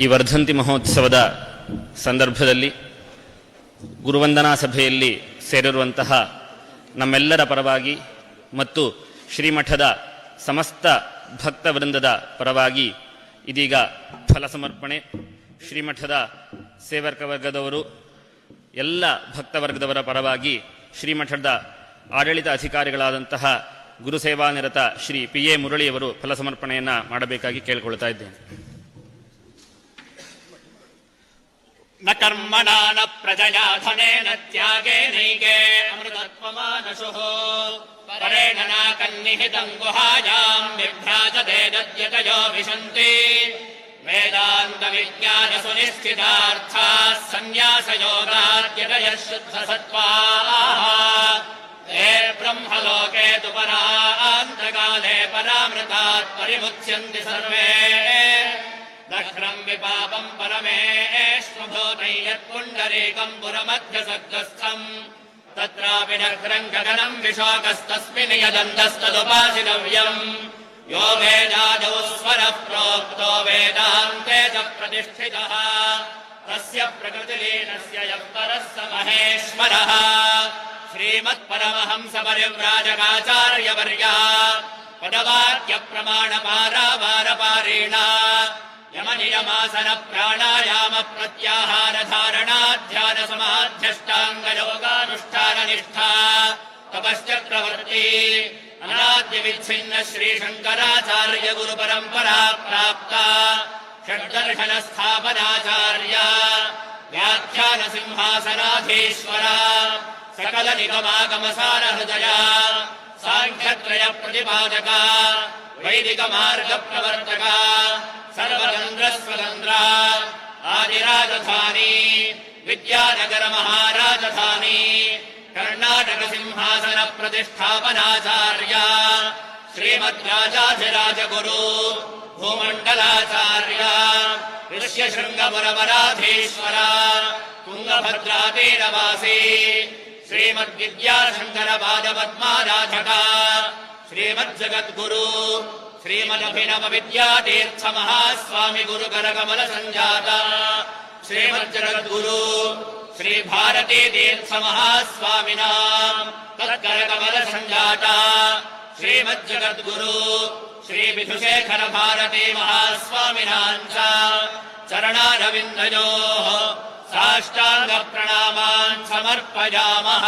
ಈ ವರ್ಧಂತಿ ಮಹೋತ್ಸವದ ಸಂದರ್ಭದಲ್ಲಿ ಗುರುವಂದನಾ ಸಭೆಯಲ್ಲಿ ಸೇರಿರುವಂತಹ ನಮ್ಮೆಲ್ಲರ ಪರವಾಗಿ ಮತ್ತು ಶ್ರೀಮಠದ ಸಮಸ್ತ ಭಕ್ತವೃಂದದ ಪರವಾಗಿ ಇದೀಗ ಫಲ ಸಮರ್ಪಣೆ. ಶ್ರೀಮಠದ ಸೇವಕ ವರ್ಗದವರು ಎಲ್ಲ ಭಕ್ತವರ್ಗದವರ ಪರವಾಗಿ ಶ್ರೀಮಠದ ಆಡಳಿತ ಅಧಿಕಾರಿಗಳಾದಂತಹ ಗುರುಸೇವಾನಿರತ ಶ್ರೀ ಪಿ.ಎ. ಮುರಳಿಯವರು ಫಲ ಸಮರ್ಪಣೆಯನ್ನು ಮಾಡಬೇಕಾಗಿ ಕೇಳಿಕೊಳ್ತಾ ಇದ್ದೇನೆ. ನ ಕರ್ಮಣಾ ನ ಪ್ರಜಯಾ ಧನೇನ ತ್ಯಾಗೇನೈಕೆ ಅಮೃತತ್ವಮಾನಶುಃ ಪರೇಣ ನ ಕನ್ನಿಹಿತಂ ಗುಹಾಯಾಂ ವಿಭ್ರಾಜತೆ ಯದ್ಯತಯೋ ವಿಶಂತಿ ವೇದಾಂತ ವಿಜ್ಞಾನ ಸುನಿಶ್ಚಿತಾರ್ಥಾಃ ಸನ್ಯಾಸಯೋಗಾದ್ಯತಯಃ ಶುದ್ಧಸತ್ವಾಃ ते ब्रह्मलोके तु परान्तकाले परामृतात् परिमुच्यन्ति सर्वे दह्रम् विपापम् परमेष्वभूतै यत्पुण्डरीकम् पुरमध्यसर्गस्थम् तत्रापि दह्रम् गगनम् विशोकस्तस्मिन् यदन्तस्तदुपासितव्यम् यो वेदादौ स्वरः प्रोक्तो वेदान्ते च प्रतिष्ठितः तस्य प्रकृतिलीनस्य यः परः स महेश्वरः श्रीमत्परमहंस परिव्राजकाचार्यवर्या पदवाक्य प्रमाण पारावारपारेण यमनियमासन प्राणायाम प्रत्याहार धारणा ध्यान समाध्यष्टांग योगानुष्ठान निष्ठा तपश्चक्रवर्ती अनाद्य विच्छिन्न श्री शंकराचार्य गुरु परंपरा प्राप्ता षड्दर्शन स्थापनाचार्य व्याख्यान सिंहासनाधीश्वरा सकल निगमागमसार हृदया सांख्यत्रय प्रतिपादका वैदिक मार्ग प्रवर्तका सर्वतंत्र स्वतंत्र आदिराजधानी विद्यानगर महाराजधानी कर्नाटक सिंहासन प्रतिष्ठापनाचार्य श्रीमद्राजाधिराज गुरु भूमंडलाचार्य ऋष्यशृंगपुरवराधीश्वर तुंगभद्रातीरवासी श्रीमद्विद्याशंकर पादपद्माराधका श्रीमज्जगद्गुरु श्रीमदभिनव विद्यातीर्थ महास्वामी गुरुकर कमल संजाता श्रीमज्जगद्गुरु श्री भारती तीर्थ महास्वामिना तत्कर कमल संजाता श्रीमज्जगद्गुरु श्री विधुशेखर भारती महास्वामिनांच चरणारविन्दयोः साष्टांग प्रणामान् समर्पयामः।